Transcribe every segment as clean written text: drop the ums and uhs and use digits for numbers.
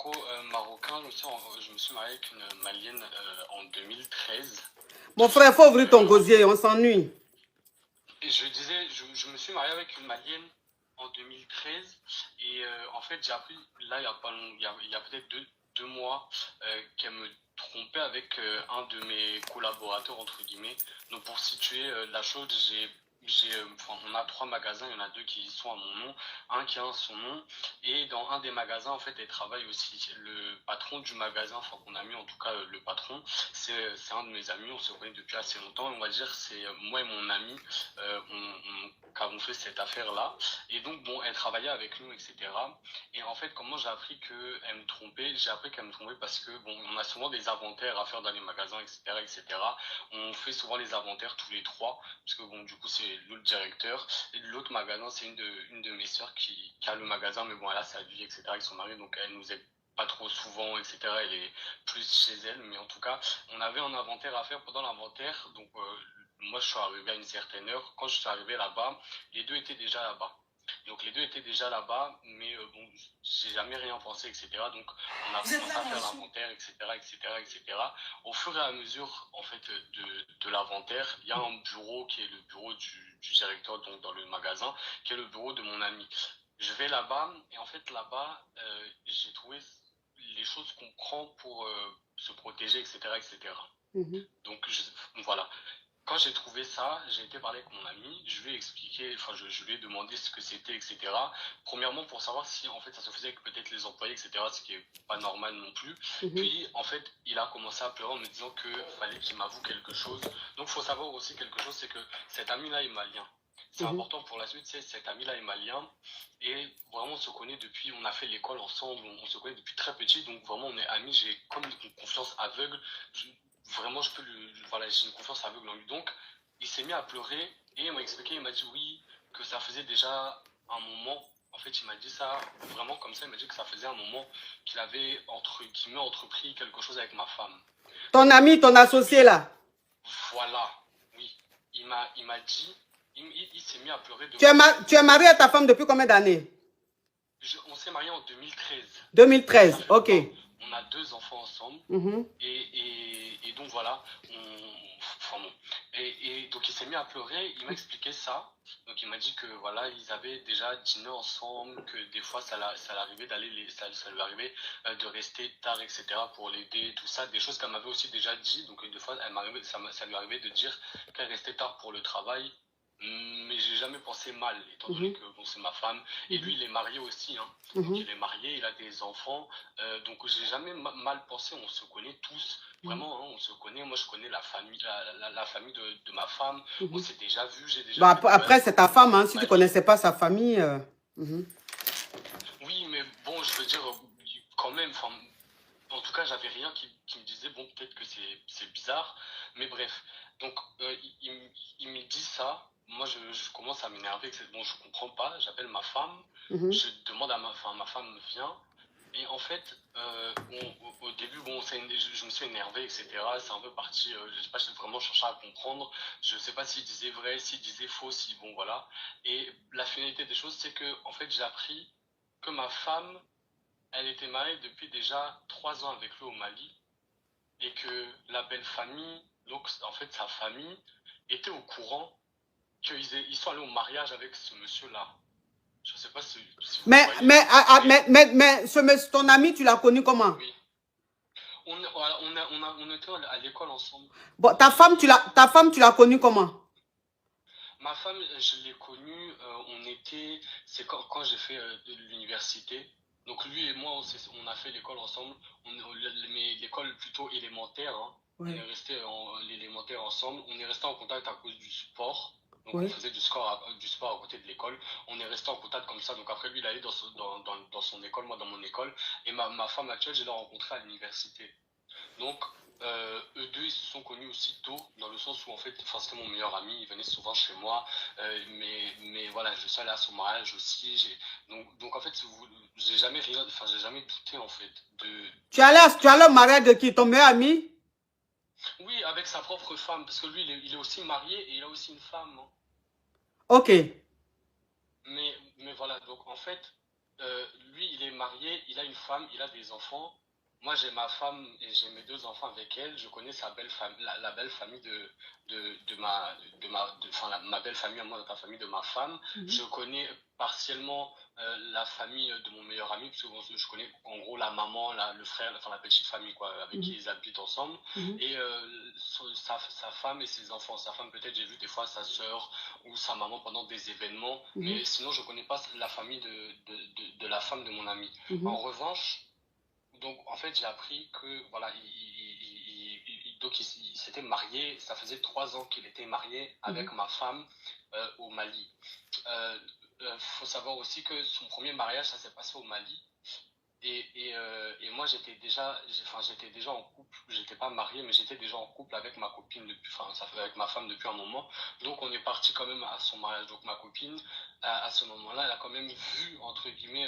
franco-marocain. Je me suis marié avec une malienne en 2013. Mon frère, il faut ouvrir ton gosier, on s'ennuie. Et je disais, je me suis marié avec une malienne en 2013. Et en fait, j'ai appris, là, il y a, pas long, il y a peut-être deux mois, qu'elle me trompait avec un de mes collaborateurs, entre guillemets. Donc, pour situer la chose, on a 3 magasins, il y en a 2 qui sont à mon nom, un qui a son nom, et dans un des magasins, en fait, elle travaille aussi. Le patron du magasin, enfin, qu'on a mis en tout cas le patron, c'est un de mes amis, on se connaît depuis assez longtemps, on va dire, c'est moi et mon ami, qu'avons fait cette affaire-là, et donc, bon, elle travaillait avec nous, etc. Et en fait, comment j'ai appris qu'elle me trompait? J'ai appris qu'elle me trompait parce que, bon, on a souvent des inventaires à faire dans les magasins, etc., etc. On fait souvent les inventaires tous les 3, parce que bon, du coup, c'est l'autre directeur. Et l'autre magasin, c'est une de mes sœurs qui a le magasin, mais bon, elle a sa vie, etc., avec son mari, donc elle nous aide pas trop souvent, etc. Elle est plus chez elle, mais en tout cas, on avait un inventaire à faire pendant l'inventaire, donc moi, je suis arrivé à une certaine heure. Quand je suis arrivé là-bas, les deux étaient déjà là-bas. Donc les deux étaient déjà là-bas, mais bon, j'ai jamais rien pensé, etc. Donc on a commencé à faire l'inventaire, etc., etc., etc. Au fur et à mesure, en fait, de l'inventaire, il y a un bureau qui est le bureau du directeur, donc dans le magasin, qui est le bureau de mon ami. Je vais là-bas, et en fait là-bas, j'ai trouvé les choses qu'on prend pour se protéger, etc., etc. Donc voilà. Quand j'ai trouvé ça, j'ai été parler avec mon ami, je lui ai expliqué, enfin je lui ai demandé ce que c'était, etc. Premièrement pour savoir si en fait ça se faisait avec peut-être les employés, etc. Ce qui est pas normal non plus. Puis en fait il a commencé à pleurer en me disant que fallait qu'il m'avoue quelque chose. Donc il faut savoir aussi quelque chose, c'est que cet ami-là est malien. C'est important pour la suite, c'est cet ami-là est malien et vraiment on se connaît depuis, on a fait l'école ensemble, on se connaît depuis très petit, donc vraiment on est amis, j'ai comme une confiance aveugle. Vraiment, voilà, j'ai une confiance aveugle en lui. Donc, il s'est mis à pleurer et il m'a expliqué, il m'a dit oui, que ça faisait déjà un moment. En fait, il m'a dit ça vraiment comme ça. Il m'a dit que ça faisait un moment qu'il avait, entre guillemets, entrepris quelque chose avec ma femme. Ton ami, ton associé là. Voilà, oui. Il m'a dit, il s'est mis à pleurer. Tu es marié à ta femme depuis combien d'années? On s'est marié en 2013. 2013, ok. On a 2 enfants ensemble. Et donc voilà, enfin bon. Et donc il s'est mis à pleurer, il m'a expliqué ça. Donc il m'a dit que voilà, ils avaient déjà dîné ensemble, que des fois ça l'arrivait ça lui arrivait de rester tard, etc. pour l'aider, tout ça. Des choses qu'elle m'avait aussi déjà dit. Donc des fois, ça lui arrivait de dire qu'elle restait tard pour le travail. Mais j'ai jamais pensé mal, étant donné que bon, c'est ma femme. Et lui, il est marié aussi. Hein. Donc il est marié, il a des enfants. Donc j'ai jamais mal pensé, on se connaît tous. Vraiment, hein, on se connaît. Moi, je connais la famille, la famille de ma femme. On s'est déjà vu, j'ai déjà Bah, vu. après, c'est ta femme, hein, si tu ne connaissais pas sa famille. Oui, mais bon, je veux dire, quand même, en tout cas, j'avais rien qui me disait, bon, peut-être que c'est bizarre. Mais bref, donc, il me dit ça. Moi, je commence à m'énerver. Bon, je comprends pas. J'appelle ma femme. Je demande ma femme vient. Et en fait, au début, bon, je me suis énervé, etc. C'est un peu parti, je sais pas, j'ai vraiment cherché à comprendre. Je sais pas s'il disait vrai, s'il disait faux, si bon, voilà. Et la finalité des choses, c'est que, en fait, j'ai appris que ma femme, elle était mariée depuis déjà 3 ans avec lui au Mali. Et que la belle famille, donc en fait sa famille, était au courant qu'ils sont allés au mariage avec ce monsieur-là. Je sais pas si vous voyez. Mais ton ami, tu l'as connu comment? Oui. On était à l'école ensemble. Bon, ta femme, tu l'as connue comment? Ma femme, je l'ai connue, c'est quand j'ai fait l'université. Donc lui et moi, on a fait l'école ensemble, mais l'école plutôt élémentaire. Hein. Ouais. On est resté l'élémentaire ensemble. On est resté en contact à cause du sport. Donc on faisait du sport à côté de l'école. On est resté en contact comme ça. Donc après lui, il allait dans son école, moi dans mon école. Et ma femme actuelle, je l'ai rencontrée à l'université. Donc, eux deux, ils se sont connus aussi tôt, dans le sens où, en fait, c'était mon meilleur ami, il venait souvent chez moi, mais voilà, je suis allé à son mariage aussi, donc en fait, j'ai jamais douté, en fait, Tu allais au mariage de qui? Ton meilleur ami? Oui, avec sa propre femme, parce que lui, il est aussi marié et il a aussi une femme. Hein. Ok. Mais voilà, donc en fait, lui, il est marié, il a une femme, il a des enfants. Moi, j'ai ma femme et j'ai mes 2 enfants avec elle. Je connais sa belle famille, la belle famille ma belle famille à moi, donc la famille de ma femme. Je connais partiellement la famille de mon meilleur ami, parce que je connais en gros la maman, le frère, enfin la petite famille, quoi, avec qui ils habitent ensemble. Et sa femme et ses enfants. Sa femme, peut-être, j'ai vu des fois sa sœur ou sa maman pendant des événements. Mais sinon, je connais pas la famille de la femme de mon ami. En revanche, donc en fait j'ai appris que voilà il s'était marié, ça faisait 3 ans qu'il était marié avec ma femme au Mali. Faut savoir aussi que son premier mariage ça s'est passé au Mali et moi j'étais déjà en couple, j'étais pas marié mais j'étais déjà en couple avec ma copine avec ma femme depuis un moment, donc on est parti quand même à son mariage. Donc ma copine à ce moment-là elle a quand même vu entre guillemets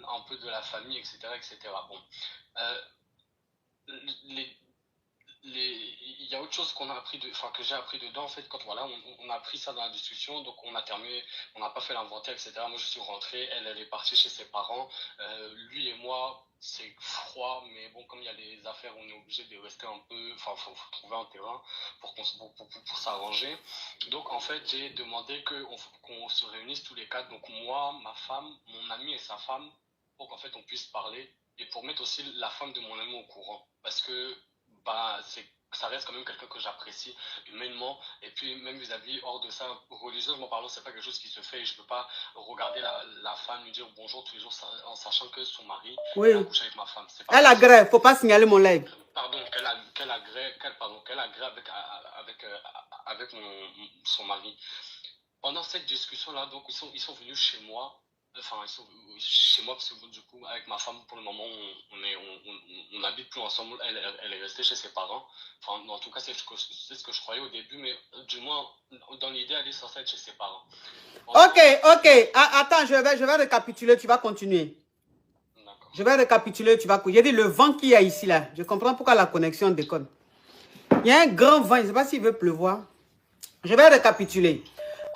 un peu de la famille, etc., etc. Bon, il y a autre chose qu'on a appris que j'ai appris dedans en fait, quand voilà on a appris ça dans la discussion. Donc on a terminé, on n'a pas fait l'inventaire, etc. Moi je suis rentré, elle est partie chez ses parents. Lui et moi c'est froid, mais bon, comme il y a des affaires on est obligé de rester un peu, faut trouver un terrain pour s'arranger. Donc en fait j'ai demandé qu'on se réunisse tous les 4, donc moi, ma femme, mon ami et sa femme, pour qu'en fait on puisse parler et pour mettre aussi la femme de mon ami au courant, parce que ça reste quand même quelqu'un que j'apprécie humainement, et puis même vis-à-vis hors de ça, religieusement parlant, c'est pas quelque chose qui se fait, et je peux pas regarder la femme lui dire bonjour tous les jours en sachant que son mari a couché avec ma femme. Elle agrée, faut pas signaler mon live. Pardon, qu'elle agrée avec son mari. Pendant cette discussion-là, donc ils sont venus chez moi. Enfin, ils sont chez moi parce que du coup, avec ma femme, pour le moment, on n'habite plus ensemble. Elle est restée chez ses parents. Enfin, en tout cas, c'est ce que je croyais au début, mais du moins, dans l'idée, elle est censée être chez ses parents. Ok. Attends, je vais récapituler, tu vas continuer. Je vais récapituler, tu vas continuer. J'ai dit le vent qu'il y a ici, là. Je comprends pourquoi la connexion déconne. Il y a un grand vent, je ne sais pas s'il veut pleuvoir. Je vais récapituler.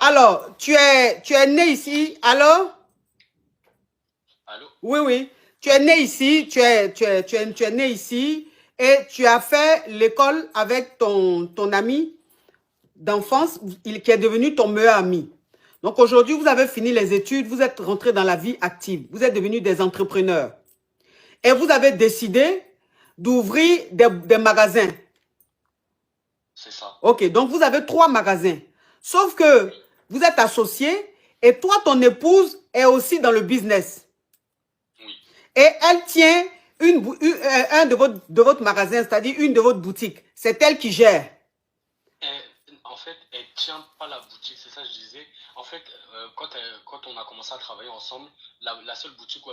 Alors, tu es né ici, alors? Allô? Oui. Tu es né ici, tu es né ici et tu as fait l'école avec ton ami d'enfance qui est devenu ton meilleur ami. Donc aujourd'hui, vous avez fini les études, vous êtes rentré dans la vie active, vous êtes devenus des entrepreneurs. Et vous avez décidé d'ouvrir des magasins. C'est ça. Ok, donc vous avez 3 magasins. Sauf que vous êtes associés et toi, ton épouse est aussi dans le business. Et elle tient un de votre magasin, c'est-à-dire une de votre boutique. C'est elle qui gère. En fait, elle ne tient pas la boutique, c'est ça que je disais. En fait, quand on a commencé à travailler ensemble, la seule boutique où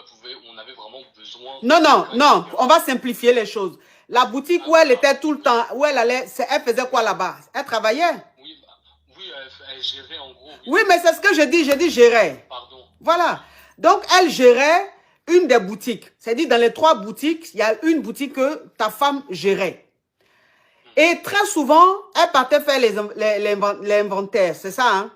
on avait vraiment besoin... Non, on va simplifier les choses. La boutique où elle était tout le temps, où elle allait, elle faisait quoi là-bas? Elle travaillait? Oui, elle gérait en gros. Oui, mais c'est ce que je dis gérer. Pardon. Voilà. Donc, elle gérait une des boutiques. C'est-à-dire, dans les 3 boutiques, il y a une boutique que ta femme gérait. Et très souvent, elle partait faire l'inventaire, c'est ça, hein?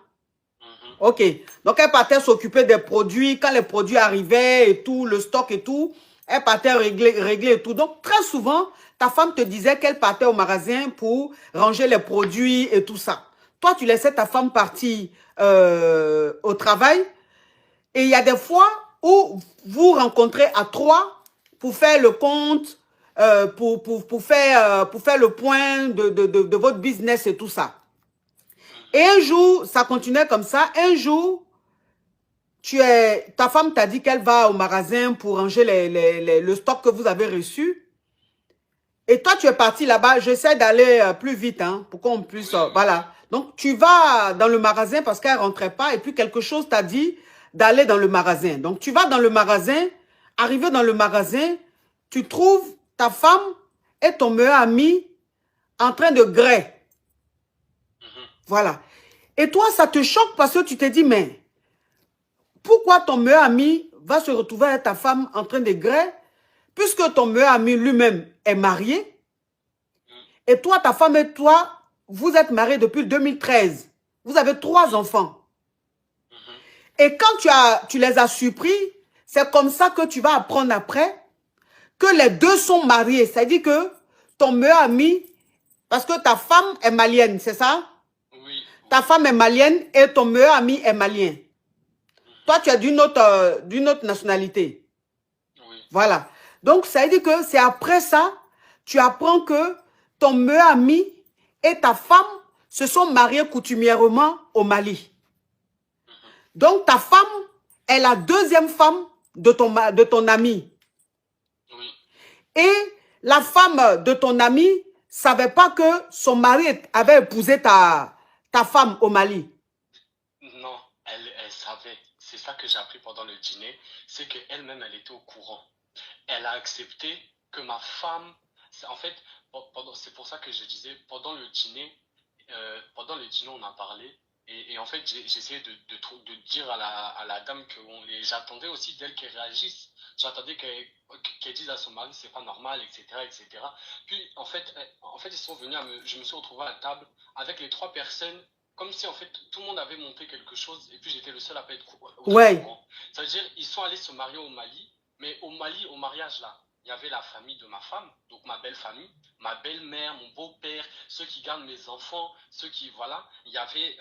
Ok. Donc, elle partait s'occuper des produits. Quand les produits arrivaient et tout, le stock et tout, elle partait régler et tout. Donc, très souvent, ta femme te disait qu'elle partait au magasin pour ranger les produits et tout ça. Toi, tu laissais ta femme partir au travail. Et il y a des fois où vous rencontrez à 3 pour faire le compte, pour faire le point de votre business et tout ça. Et un jour, ça continuait comme ça. Un jour, ta femme t'a dit qu'elle va au magasin pour ranger le stock que vous avez reçu. Et toi, tu es parti là-bas. J'essaie d'aller plus vite, hein, pour qu'on puisse... voilà. Donc, tu vas dans le magasin parce qu'elle ne rentrait pas. Et puis, quelque chose t'a dit d'aller dans le magasin. Donc, tu vas dans le magasin. Arrivé dans le magasin, tu trouves ta femme et ton meilleur ami en train de grêler. Voilà. Et toi, ça te choque parce que tu te dis, mais pourquoi ton meilleur ami va se retrouver avec ta femme en train de grêler puisque ton meilleur ami lui-même est marié et toi, ta femme et toi, vous êtes mariés depuis 2013. Vous avez 3 enfants. Et quand tu les as surpris, C'est comme ça que tu vas apprendre après que les deux sont mariés. C'est-à-dire que ton meilleur ami, parce que ta femme est malienne, c'est ça? Oui. Ta femme est malienne et ton meilleur ami est malien. Toi, tu es d'une autre nationalité. Oui. Voilà. Donc, ça veut dire que c'est après ça, tu apprends que ton meilleur ami et ta femme se sont mariés coutumièrement au Mali. Donc, ta femme est la deuxième femme de ton ami. Oui. Et la femme de ton ami ne savait pas que son mari avait épousé ta femme au Mali. Non, elle savait. C'est ça que j'ai appris pendant le dîner. C'est qu'elle-même, elle était au courant. Elle a accepté que ma femme... En fait, c'est pour ça que je disais, pendant le dîner, on a parlé. Et en fait, j'ai essayé de dire à la dame que j'attendais aussi d'elle qu'elle réagisse. J'attendais qu'elle dise à son mari, c'est pas normal, etc., etc. Puis, en fait, ils sont venus je me suis retrouvé à la table avec les 3 personnes, comme si, en fait, tout le monde avait monté quelque chose, et puis j'étais le seul à pas être au Ouais. courant. Ça veut dire, ils sont allés se marier au Mali, mais au Mali, au mariage, là, il y avait la famille de ma femme, donc ma belle famille, ma belle-mère, mon beau-père, ceux qui gardent mes enfants, ceux qui, voilà, il y avait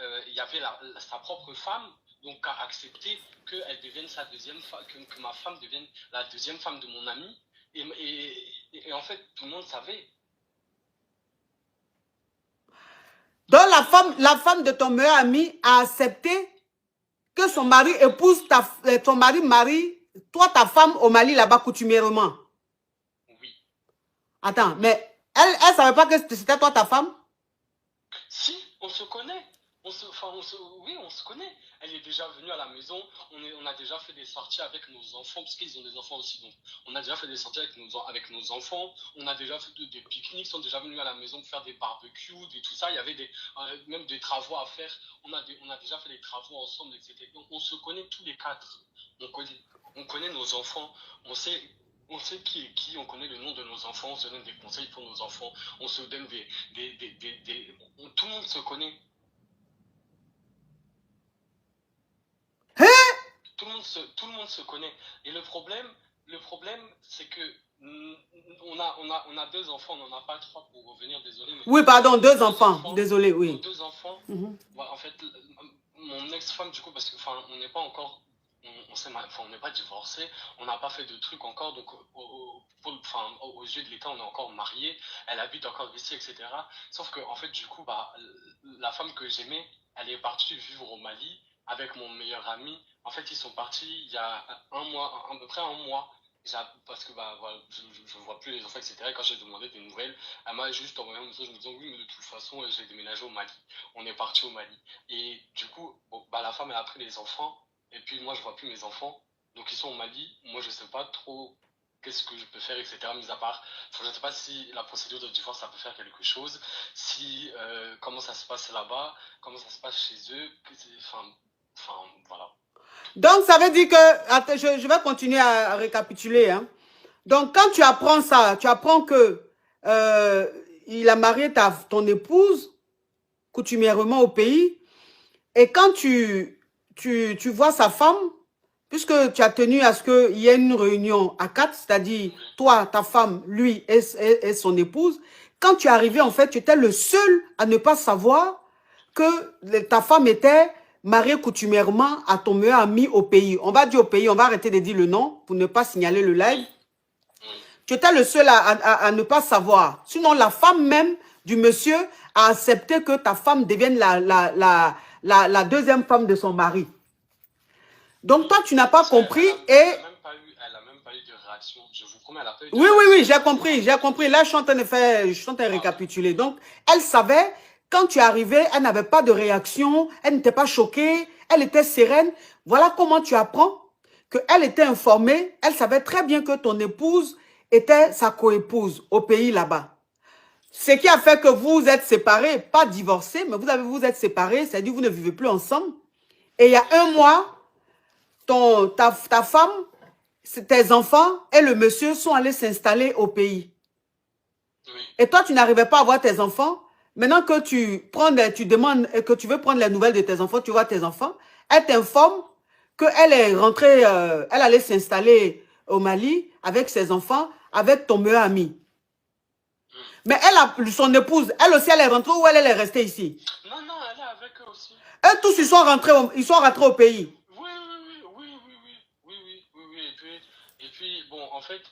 sa propre femme, donc a accepté qu'elle devienne sa deuxième femme, que ma femme devienne la deuxième femme de mon ami, et en fait, tout le monde savait. Donc, la femme de ton meilleur ami a accepté que son mari épouse ton mari marie, toi, ta femme au Mali, là-bas, coutumièrement. Oui. Attends, mais elle savait pas que c'était toi, ta femme? Si, on se connaît. Oui, on se connaît. Elle est déjà venue à la maison. On a déjà fait des sorties avec nos enfants, parce qu'ils ont des enfants aussi. Donc, on a déjà fait des sorties avec nos enfants. On a déjà fait des pique-niques. Ils sont déjà venus à la maison pour faire des barbecues, tout ça. Il y avait même des travaux à faire. On a déjà fait des travaux ensemble, etc. Donc, on se connaît tous les 4. On connaît nos enfants. On sait qui est qui, on connaît le nom de nos enfants, on se donne des conseils pour nos enfants, on se donne tout le monde se connaît. Hein? Tout le monde se connaît. Et le problème c'est que on a 2 enfants, on n'en a pas 3 pour revenir, désolé. Mais oui, pardon, 2 enfants. Désolé, oui. 2 enfants. En fait, mon ex-femme, du coup, parce que on n'est pas encore... on n'est pas divorcé, on n'a pas fait de trucs encore, donc aux yeux de l'État, on est encore mariés, elle habite encore ici, etc. Sauf que, en fait, du coup, la femme que j'aimais, elle est partie vivre au Mali avec mon meilleur ami. En fait, ils sont partis il y a un mois, à peu près un mois, parce que voilà, je ne vois plus les enfants, etc. Et quand j'ai demandé des nouvelles, elle m'a juste envoyé un message me disant oui, mais de toute façon, j'ai déménagé au Mali. On est parti au Mali. Et du coup, la femme, elle a pris les enfants. Et puis moi, je vois plus mes enfants. Donc ils sont au Mali. Moi, je sais pas trop qu'est-ce que je peux faire, etc. Mis à part, je ne sais pas si la procédure de divorce, ça peut faire quelque chose. Si, comment ça se passe là-bas, comment ça se passe chez eux. Voilà. Donc, ça veut dire que... Attends, je vais continuer à récapituler. Hein. Donc, quand tu apprends ça, tu apprends que il a marié ton épouse coutumièrement au pays. Et quand tu vois sa femme, puisque tu as tenu à ce qu'il y ait une réunion à 4, c'est-à-dire toi, ta femme, lui et son épouse, quand tu es arrivé, en fait, tu étais le seul à ne pas savoir que ta femme était mariée coutumièrement à ton meilleur ami au pays. On va dire au pays, on va arrêter de dire le nom pour ne pas signaler le live. Tu étais le seul à ne pas savoir. Sinon, la femme même du monsieur a accepté que ta femme devienne la deuxième femme de son mari. Donc, toi, tu n'as pas compris Elle n'a même pas eu de réaction. Je vous promets, elle n'a pas eu de réaction. Oui, j'ai compris. Là, je suis en train de récapituler. Donc, elle savait, quand tu es arrivé, elle n'avait pas de réaction, elle n'était pas choquée, elle était sereine. Voilà comment tu apprends qu'elle était informée, elle savait très bien que ton épouse était sa coépouse au pays là-bas. Ce qui a fait que vous êtes séparés, pas divorcés, mais vous êtes séparés, c'est-à-dire que vous ne vivez plus ensemble. Et il y a un mois, ta femme, tes enfants et le monsieur sont allés s'installer au pays. Oui. Et toi, tu n'arrivais pas à voir tes enfants. Maintenant que tu demandes que tu veux prendre les nouvelles de tes enfants, tu vois tes enfants, elle t'informe qu'elle est rentrée, elle allait s'installer au Mali avec ses enfants, avec ton meilleur ami. Mais elle a son épouse, elle aussi, elle est rentrée ou elle est restée ici? Non, non, elle est avec eux aussi. Eux tous, ils sont rentrés au pays. Oui, oui, oui, oui, oui, oui, oui, oui, oui, oui. Et puis, bon, en fait,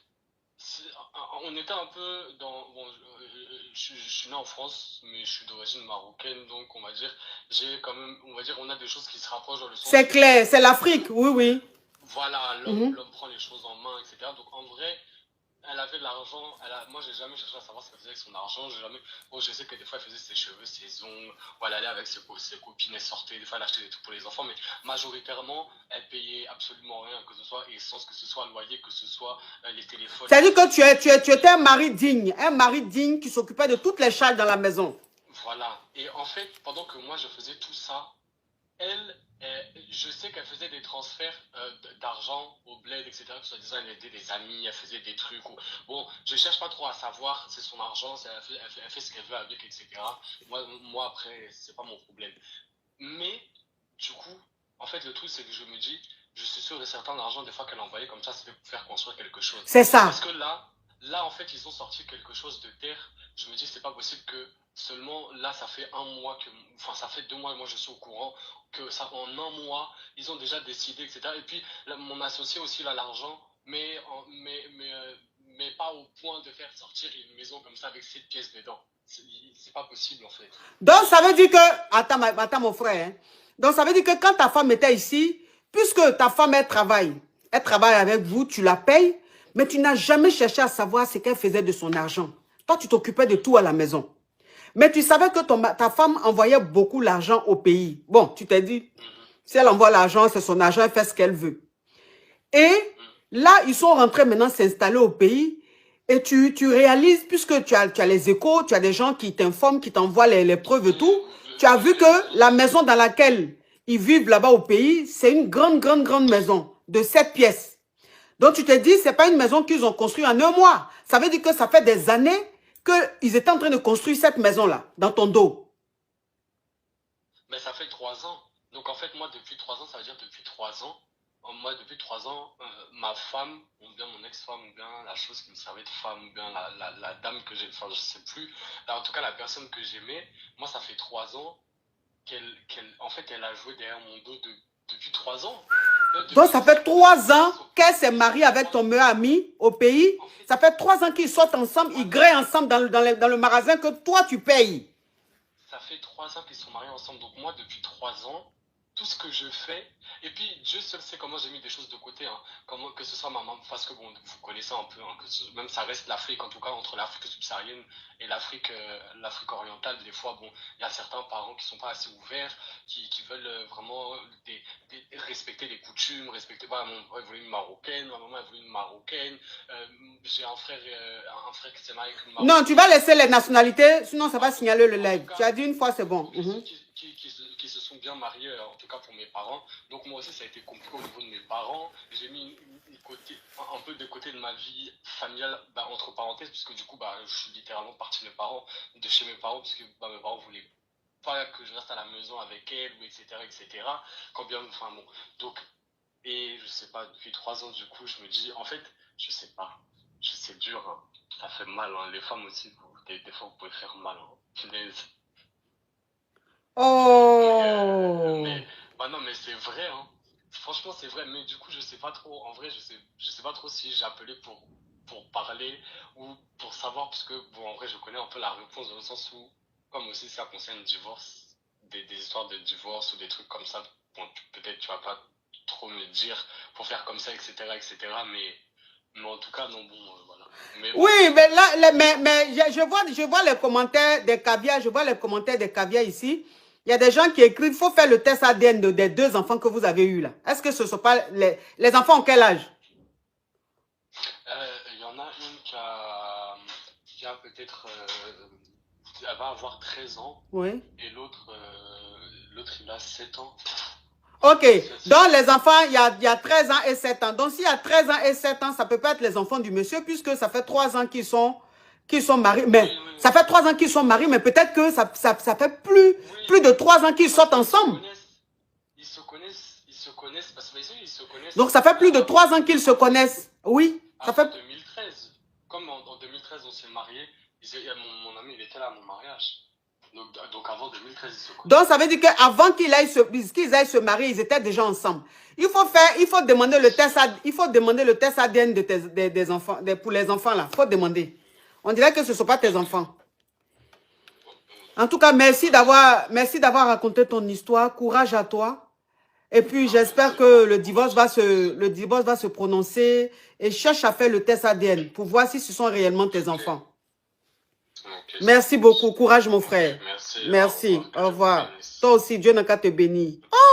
on était un peu dans... Bon, je suis né en France, mais je suis d'origine marocaine, donc on va dire, j'ai quand même, on va dire, on a des choses qui se rapprochent dans le sens... C'est clair, c'est l'Afrique, oui, oui. Voilà, l'homme prend les choses en main, etc. Donc en vrai, elle avait de l'argent. Moi, j'ai jamais cherché à savoir ce qu'elle faisait avec son argent. Bon, je sais que des fois, elle faisait ses cheveux, ses ongles, ou elle allait avec ses copines, elle sortait. Des fois, elle achetait des trucs pour les enfants, mais majoritairement, elle payait absolument rien, que ce soit essence, que ce soit loyer, que ce soit les téléphones. C'est-à-dire que tu étais un mari digne qui s'occupait de toutes les charges dans la maison. Voilà. Et en fait, pendant que moi, je faisais tout ça, elle, je sais qu'elle faisait des transferts d'argent au bled, etc. Que soi-disant, elle aidait des amis, elle faisait des trucs. Bon, je cherche pas trop à savoir, c'est son argent, elle fait ce qu'elle veut avec, etc. Moi après, c'est pas mon problème. Mais, du coup, en fait, le truc, c'est que je me dis, je suis sûr et certain, l'argent, des fois qu'elle envoyait comme ça, c'était pour faire construire quelque chose. C'est ça. Parce que là, en fait, ils ont sorti quelque chose de terre. Je me dis, c'est pas possible que seulement, là, ça fait un mois enfin, ça fait 2 mois et moi, je suis au courant que ça, en un mois, ils ont déjà décidé, etc. Et puis, là, mon associé aussi, là, l'argent, mais pas au point de faire sortir une maison comme ça avec 7 pièces dedans. C'est pas possible, en fait. Donc, ça veut dire que... Attends mon frère. Hein. Donc, ça veut dire que quand ta femme était ici, puisque ta femme, elle travaille avec vous, tu la payes, mais tu n'as jamais cherché à savoir ce qu'elle faisait de son argent. Toi, tu t'occupais de tout à la maison. Mais tu savais que ta femme envoyait beaucoup l'argent au pays. Bon, tu t'es dit, si elle envoie l'argent, c'est son argent, elle fait ce qu'elle veut. Et là, ils sont rentrés maintenant s'installer au pays. Et tu réalises, puisque tu as les échos, tu as des gens qui t'informent, qui t'envoient les preuves et tout. Tu as vu que la maison dans laquelle ils vivent là-bas au pays, c'est une grande maison de 7 pièces. Donc tu te dis, c'est pas une maison qu'ils ont construite en un mois. Ça veut dire que ça fait des années qu'ils étaient en train de construire cette maison-là, dans ton dos. Mais ça fait 3 ans. Donc en fait, moi, depuis 3 ans, ça veut dire depuis 3 ans. Moi, depuis 3 ans, ma femme, ou bien mon ex-femme, ou bien la chose qui me servait de femme, ou bien la dame que j'ai, enfin, je sais plus. Là, en tout cas, la personne que j'aimais, moi, ça fait 3 ans en fait, elle a joué derrière mon dos depuis 3 ans. Donc, ça fait 3 ans qu'elle s'est mariée avec ton meilleur ami au pays. Ça fait 3 ans qu'ils sortent ensemble, ils gréent ensemble dans le magasin que toi, tu payes. Ça fait 3 ans qu'ils sont mariés ensemble. Donc, moi, depuis 3 ans, tout ce que je fais, et puis Dieu seul sait comment j'ai mis des choses de côté, hein. Que ce soit ma maman, parce que bon, vous connaissez un peu, hein, même ça reste l'Afrique, en tout cas entre l'Afrique subsaharienne et l'Afrique orientale, des fois, bon, il y a certains parents qui sont pas assez ouverts, qui veulent vraiment respecter les coutumes, respecter, voilà, mon père voulait une marocaine, ma maman voulait une marocaine, j'ai un frère qui s'est marié avec une marocaine. Non, tu vas laisser les nationalités, sinon ça va signaler le live. Tu as dit une fois, c'est bon. Qui se sont bien mariés, en tout cas pour mes parents. Donc moi aussi, ça a été compliqué au niveau de mes parents. J'ai mis un peu de côté de ma vie familiale, entre parenthèses, puisque du coup, je suis littéralement parti de chez mes parents, puisque mes parents voulaient pas que je reste à la maison avec elle, etc., etc. Quand bien, enfin bon. Donc, et je sais pas, depuis 3 ans, du coup, je me dis, en fait, je sais pas. C'est dur, hein. Ça fait mal, hein. Les femmes aussi, des fois, vous pouvez faire mal, hein. Punaise. Oh. Non, mais c'est vrai, hein. Franchement, c'est vrai. Mais du coup, je sais pas trop. En vrai, je sais pas trop si j'ai appelé pour parler ou pour savoir, parce que, bon, en vrai, je connais un peu la réponse dans le sens où, comme aussi ça concerne le divorce, des histoires de divorce ou des trucs comme ça, bon, peut-être tu vas pas trop me dire pour faire comme ça, etc., etc. Mais en tout cas, non, bon, voilà. Mais bon, oui, mais là, mais je vois les commentaires des caviars, je vois les commentaires des caviars ici. Il y a des gens qui écrivent, il faut faire le test ADN des 2 enfants que vous avez eus là. Est-ce que ce ne sont pas les enfants ont quel âge? Il y en a une qui a peut-être, elle va avoir 13 ans. Oui. Et l'autre, il a 7 ans. Ok, donc les enfants, il y a 13 ans et 7 ans. Donc s'il y a 13 ans et 7 ans, ça peut pas être les enfants du monsieur puisque ça fait 3 ans qu'ils sont mariés. Mais oui. Ça fait 3 ans qu'ils sont mariés, mais peut-être que ça fait plus de 3 ans qu'ils sortent ensemble. Ils se se connaissent, parce que ils se connaissent. Donc, ça fait plus de 3 ans qu'ils se connaissent. Oui, ça fait... 2013. Comme en 2013, on s'est mariés. Mon ami, il était là à mon mariage. Donc avant 2013, ils se connaissent. Donc, ça veut dire qu'avant qu'ils aillent se marier, ils étaient déjà ensemble. Il faut demander le test ADN des enfants, pour les enfants là. Il faut demander. On dirait que ce ne sont pas tes enfants. En tout cas, merci d'avoir raconté ton histoire. Courage à toi. Et puis, j'espère que le divorce va se prononcer et cherche à faire le test ADN pour voir si ce sont réellement tes enfants. Okay, merci beaucoup. Courage, mon frère. Merci. Merci. Au revoir. Toi aussi, Dieu n'a qu'à te bénir. Oh!